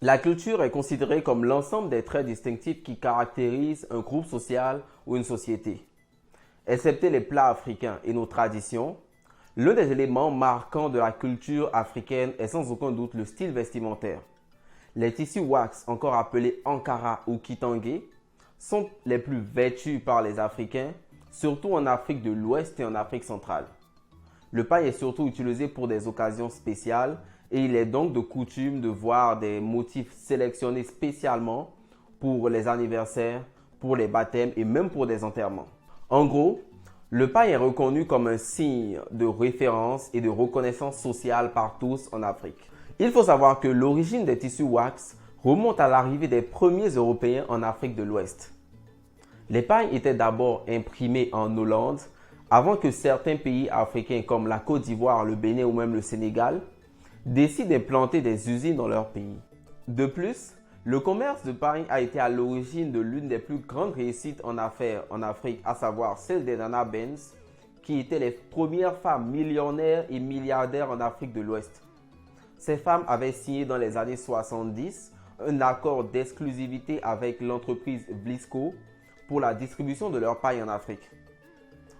La culture est considérée comme l'ensemble des traits distinctifs qui caractérisent un groupe social ou une société. Excepté les plats africains et nos traditions, l'un des éléments marquants de la culture africaine est sans aucun doute le style vestimentaire. Les tissus wax, encore appelés Ankara ou Kitangé, sont les plus vêtus par les Africains, surtout en Afrique de l'Ouest et en Afrique centrale. Le paille est surtout utilisé pour des occasions spéciales et il est donc de coutume de voir des motifs sélectionnés spécialement pour les anniversaires, pour les baptêmes et même pour des enterrements. En gros, le paille est reconnu comme un signe de référence et de reconnaissance sociale par tous en Afrique. Il faut savoir que l'origine des tissus wax remonte à l'arrivée des premiers Européens en Afrique de l'Ouest. Les pailles étaient d'abord imprimées en Hollande avant que certains pays africains comme la Côte d'Ivoire, le Bénin ou même le Sénégal décident d'implanter des usines dans leur pays. De plus, le commerce de paille a été à l'origine de l'une des plus grandes réussites en affaires en Afrique, à savoir celle des Nana Benz, qui étaient les premières femmes millionnaires et milliardaires en Afrique de l'Ouest. Ces femmes avaient signé dans les années 70 un accord d'exclusivité avec l'entreprise Vlisco pour la distribution de leur paille en Afrique.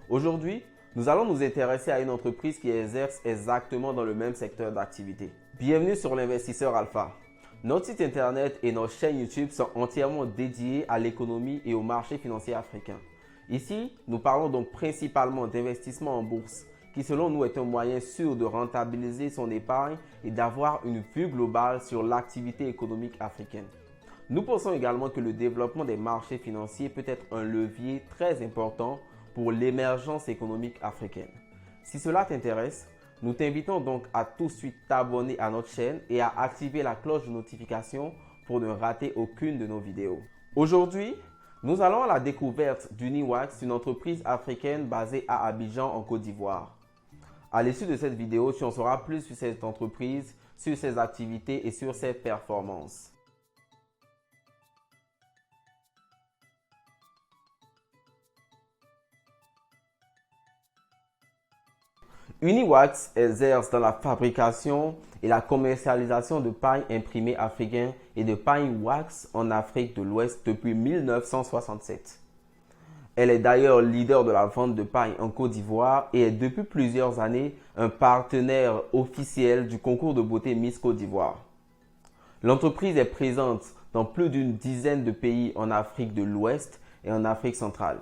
Aujourd'hui, nous allons nous intéresser à une entreprise qui exerce exactement dans le même secteur d'activité. Bienvenue sur l'Investisseur Alpha. Notre site internet et notre chaîne YouTube sont entièrement dédiés à l'économie et au marché financier africain. Ici, nous parlons donc principalement d'investissement en bourse, qui selon nous est un moyen sûr de rentabiliser son épargne et d'avoir une vue globale sur l'activité économique africaine. Nous pensons également que le développement des marchés financiers peut être un levier très important pour l'émergence économique africaine. Si cela t'intéresse, nous t'invitons donc à tout de suite t'abonner à notre chaîne et à activer la cloche de notification pour ne rater aucune de nos vidéos. Aujourd'hui, nous allons à la découverte d'Uniwax, une entreprise africaine basée à Abidjan en Côte d'Ivoire. À l'issue de cette vidéo, tu en sauras plus sur cette entreprise, sur ses activités et sur ses performances. Uniwax exerce dans la fabrication et la commercialisation de paille imprimée africain et de paille wax en Afrique de l'Ouest depuis 1967. Elle est d'ailleurs leader de la vente de paille en Côte d'Ivoire et est depuis plusieurs années un partenaire officiel du concours de beauté Miss Côte d'Ivoire. L'entreprise est présente dans plus d'une dizaine de pays en Afrique de l'Ouest et en Afrique centrale.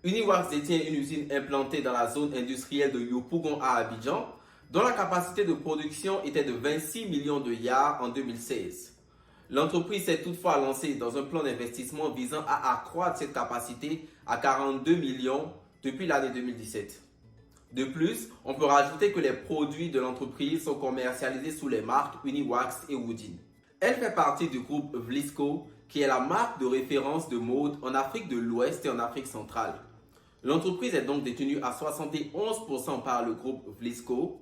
Uniwax détient une usine implantée dans la zone industrielle de Yopougon à Abidjan, dont la capacité de production était de 26 millions de yards en 2016. L'entreprise s'est toutefois lancée dans un plan d'investissement visant à accroître cette capacité à 42 millions depuis l'année 2017. De plus, on peut rajouter que les produits de l'entreprise sont commercialisés sous les marques Uniwax et Woodin. Elle fait partie du groupe Vlisco, qui est la marque de référence de mode en Afrique de l'Ouest et en Afrique centrale. L'entreprise est donc détenue à 71% par le groupe Vlisco,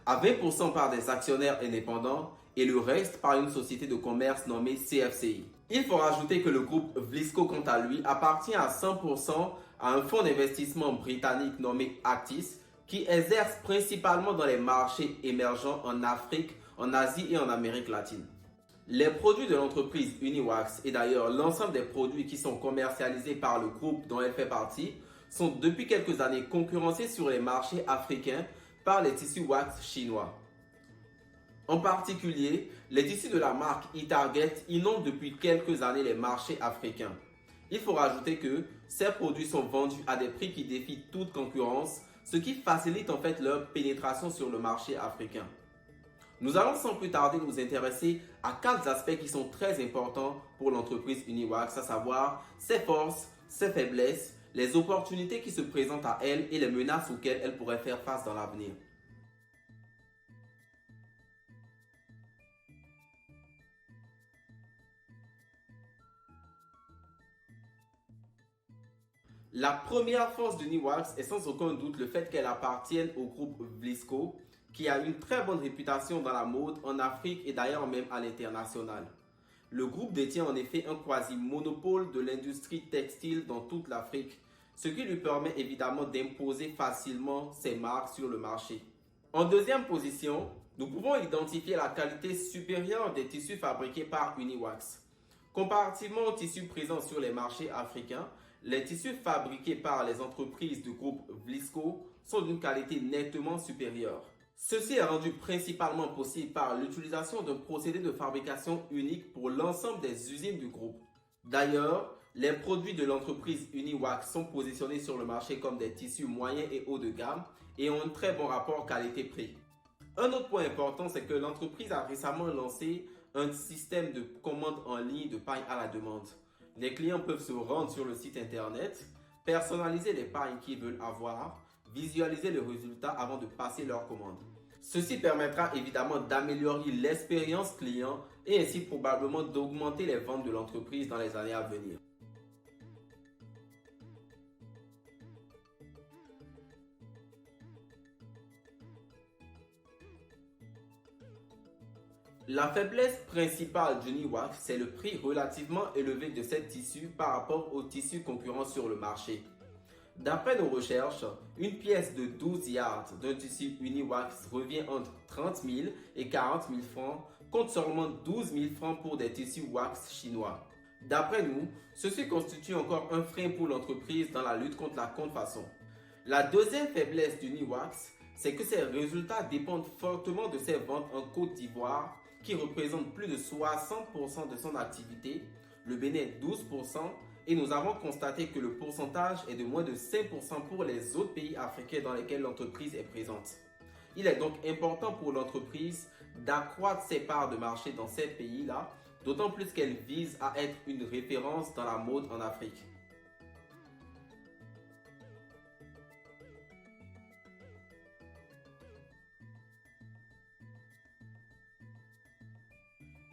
à 20% par des actionnaires indépendants et le reste par une société de commerce nommée CFCI. Il faut rajouter que le groupe Vlisco, quant à lui, appartient à 100% à un fonds d'investissement britannique nommé Actis, qui exerce principalement dans les marchés émergents en Afrique, en Asie et en Amérique latine. Les produits de l'entreprise Uniwax et d'ailleurs l'ensemble des produits qui sont commercialisés par le groupe dont elle fait partie sont depuis quelques années concurrencés sur les marchés africains par les tissus wax chinois. En particulier, les tissus de la marque eTarget inondent depuis quelques années les marchés africains. Il faut rajouter que ces produits sont vendus à des prix qui défient toute concurrence, ce qui facilite en fait leur pénétration sur le marché africain. Nous allons sans plus tarder nous intéresser à 4 aspects qui sont très importants pour l'entreprise Uniwax, à savoir ses forces, ses faiblesses, les opportunités qui se présentent à elle et les menaces auxquelles elle pourrait faire face dans l'avenir. La première force d'Uniwax est sans aucun doute le fait qu'elle appartienne au groupe Vlisco, qui a une très bonne réputation dans la mode en Afrique et d'ailleurs même à l'international. Le groupe détient en effet un quasi-monopole de l'industrie textile dans toute l'Afrique, ce qui lui permet évidemment d'imposer facilement ses marques sur le marché. En deuxième position, nous pouvons identifier la qualité supérieure des tissus fabriqués par Uniwax. Comparativement aux tissus présents sur les marchés africains, les tissus fabriqués par les entreprises du groupe Vlisco sont d'une qualité nettement supérieure. Ceci est rendu principalement possible par l'utilisation d'un procédé de fabrication unique pour l'ensemble des usines du groupe. D'ailleurs, les produits de l'entreprise Uniwax sont positionnés sur le marché comme des tissus moyens et haut de gamme et ont un très bon rapport qualité-prix. Un autre point important, c'est que l'entreprise a récemment lancé un système de commande en ligne de paille à la demande. Les clients peuvent se rendre sur le site internet, personnaliser les pailles qu'ils veulent avoir, visualiser le résultat avant de passer leur commande. Ceci permettra évidemment d'améliorer l'expérience client et ainsi probablement d'augmenter les ventes de l'entreprise dans les années à venir. La faiblesse principale d'Uniwax, c'est le prix relativement élevé de ces tissus par rapport aux tissus concurrents sur le marché. D'après nos recherches, une pièce de 12 yards d'un tissu Uniwax revient entre 30 000 et 40 000 francs, contre seulement 12 000 francs pour des tissus wax chinois. D'après nous, ceci constitue encore un frein pour l'entreprise dans la lutte contre la contrefaçon. La deuxième faiblesse d'Uniwax, c'est que ses résultats dépendent fortement de ses ventes en Côte d'Ivoire, qui représente plus de 60% de son activité, le Bénin 12%, et nous avons constaté que le pourcentage est de moins de 5% pour les autres pays africains dans lesquels l'entreprise est présente. Il est donc important pour l'entreprise d'accroître ses parts de marché dans ces pays-là, d'autant plus qu'elle vise à être une référence dans la mode en Afrique.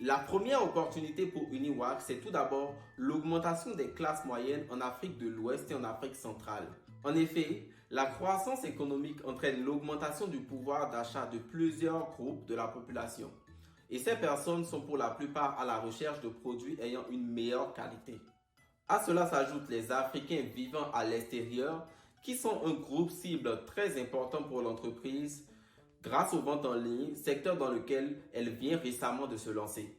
La première opportunité pour Uniwax, c'est tout d'abord l'augmentation des classes moyennes en Afrique de l'Ouest et en Afrique centrale. En effet, la croissance économique entraîne l'augmentation du pouvoir d'achat de plusieurs groupes de la population. Et ces personnes sont pour la plupart à la recherche de produits ayant une meilleure qualité. À cela s'ajoutent les Africains vivant à l'extérieur, qui sont un groupe cible très important pour l'entreprise, grâce aux ventes en ligne, secteur dans lequel elle vient récemment de se lancer.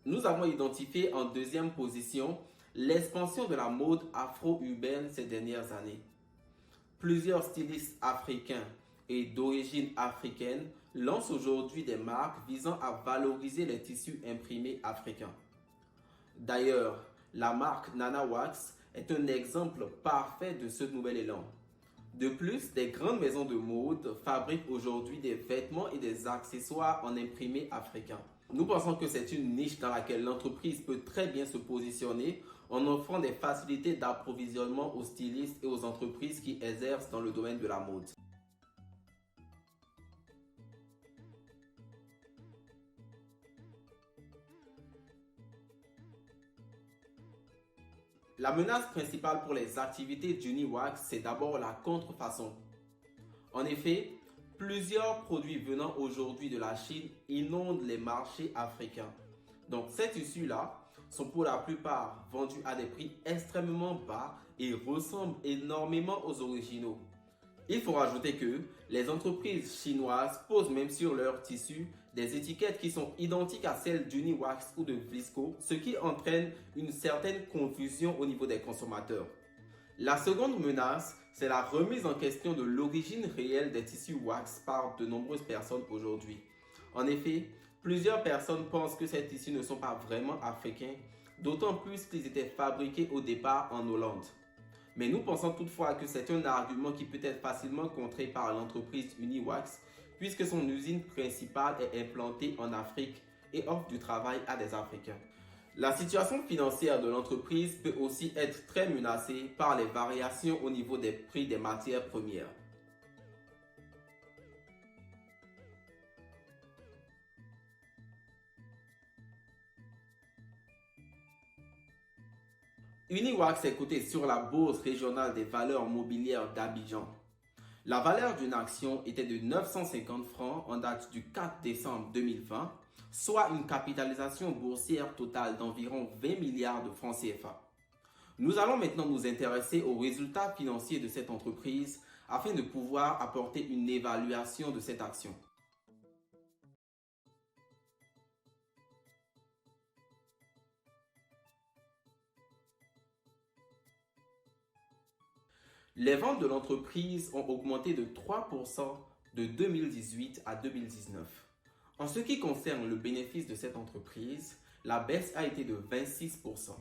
Nous avons identifié en deuxième position l'expansion de la mode afro-urbaine ces dernières années. Plusieurs stylistes africains et d'origine africaine lancent aujourd'hui des marques visant à valoriser les tissus imprimés africains. D'ailleurs, la marque Nana Wax est un exemple parfait de ce nouvel élan. De plus, des grandes maisons de mode fabriquent aujourd'hui des vêtements et des accessoires en imprimé africain. Nous pensons que c'est une niche dans laquelle l'entreprise peut très bien se positionner en offrant des facilités d'approvisionnement aux stylistes et aux entreprises qui exercent dans le domaine de la mode. La menace principale pour les activités d'Uniwax, c'est d'abord la contrefaçon. En effet, plusieurs produits venant aujourd'hui de la Chine inondent les marchés africains. Donc ces tissus-là sont pour la plupart vendus à des prix extrêmement bas et ressemblent énormément aux originaux. Il faut rajouter que les entreprises chinoises posent même sur leurs tissus des étiquettes qui sont identiques à celles d'Uniwax ou de Vlisco, ce qui entraîne une certaine confusion au niveau des consommateurs. La seconde menace, c'est la remise en question de l'origine réelle des tissus wax par de nombreuses personnes aujourd'hui. En effet, plusieurs personnes pensent que ces tissus ne sont pas vraiment africains, d'autant plus qu'ils étaient fabriqués au départ en Hollande. Mais nous pensons toutefois que c'est un argument qui peut être facilement contré par l'entreprise Uniwax, puisque son usine principale est implantée en Afrique et offre du travail à des Africains. La situation financière de l'entreprise peut aussi être très menacée par les variations au niveau des prix des matières premières. Uniwax est coté sur la bourse régionale des valeurs mobilières d'Abidjan. La valeur d'une action était de 950 francs en date du 4 décembre 2020, soit une capitalisation boursière totale d'environ 20 milliards de francs CFA. Nous allons maintenant nous intéresser aux résultats financiers de cette entreprise afin de pouvoir apporter une évaluation de cette action. Les ventes de l'entreprise ont augmenté de 3% de 2018 à 2019. En ce qui concerne le bénéfice de cette entreprise, la baisse a été de 26%.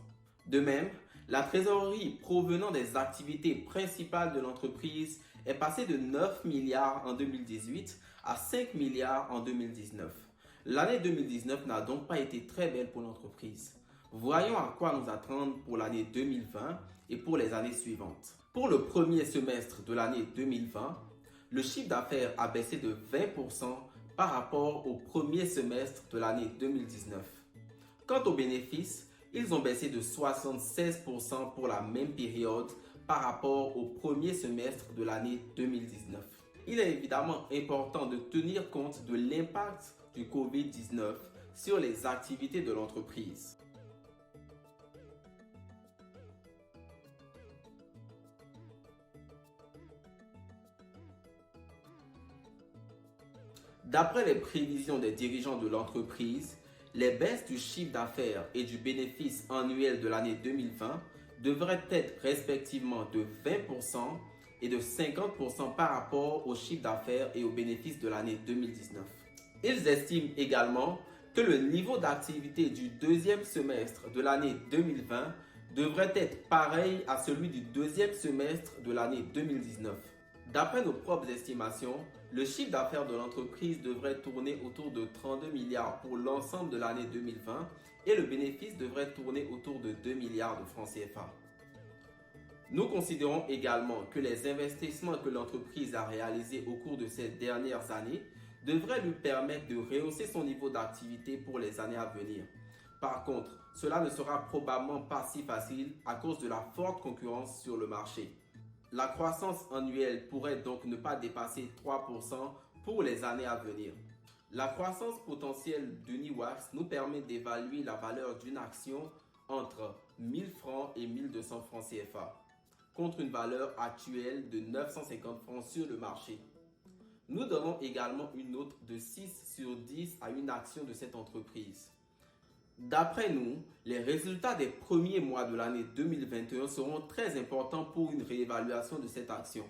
De même, la trésorerie provenant des activités principales de l'entreprise est passée de 9 milliards en 2018 à 5 milliards en 2019. L'année 2019 n'a donc pas été très belle pour l'entreprise. Voyons à quoi nous attendre pour l'année 2020 et pour les années suivantes. Pour le premier semestre de l'année 2020, le chiffre d'affaires a baissé de 20% par rapport au premier semestre de l'année 2019. Quant aux bénéfices, ils ont baissé de 76% pour la même période par rapport au premier semestre de l'année 2019. Il est évidemment important de tenir compte de l'impact du COVID-19 sur les activités de l'entreprise. D'après les prévisions des dirigeants de l'entreprise, les baisses du chiffre d'affaires et du bénéfice annuel de l'année 2020 devraient être respectivement de 20% et de 50% par rapport au chiffre d'affaires et au bénéfice de l'année 2019. Ils estiment également que le niveau d'activité du deuxième semestre de l'année 2020 devrait être pareil à celui du deuxième semestre de l'année 2019. D'après nos propres estimations, le chiffre d'affaires de l'entreprise devrait tourner autour de 32 milliards pour l'ensemble de l'année 2020 et le bénéfice devrait tourner autour de 2 milliards de francs CFA. Nous considérons également que les investissements que l'entreprise a réalisés au cours de ces dernières années devraient lui permettre de rehausser son niveau d'activité pour les années à venir. Par contre, cela ne sera probablement pas si facile à cause de la forte concurrence sur le marché. La croissance annuelle pourrait donc ne pas dépasser 3% pour les années à venir. La croissance potentielle d'Uniwax nous permet d'évaluer la valeur d'une action entre 1000 francs et 1200 francs CFA, contre une valeur actuelle de 950 francs sur le marché. Nous donnons également une note de 6 sur 10 à une action de cette entreprise. D'après nous, les résultats des premiers mois de l'année 2021 seront très importants pour une réévaluation de cette action.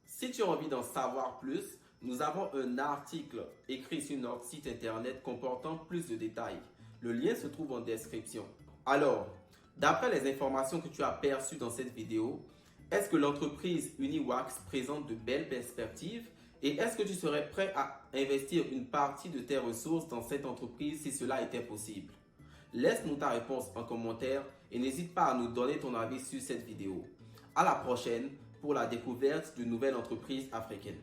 Si tu as envie d'en savoir plus, nous avons un article écrit sur notre site internet comportant plus de détails. Le lien se trouve en description. Alors, d'après les informations que tu as perçues dans cette vidéo, est-ce que l'entreprise Uniwax présente de belles perspectives et est-ce que tu serais prêt à investir une partie de tes ressources dans cette entreprise si cela était possible? Laisse-nous ta réponse en commentaire et n'hésite pas à nous donner ton avis sur cette vidéo. À la prochaine pour la découverte d'une nouvelle entreprise africaine.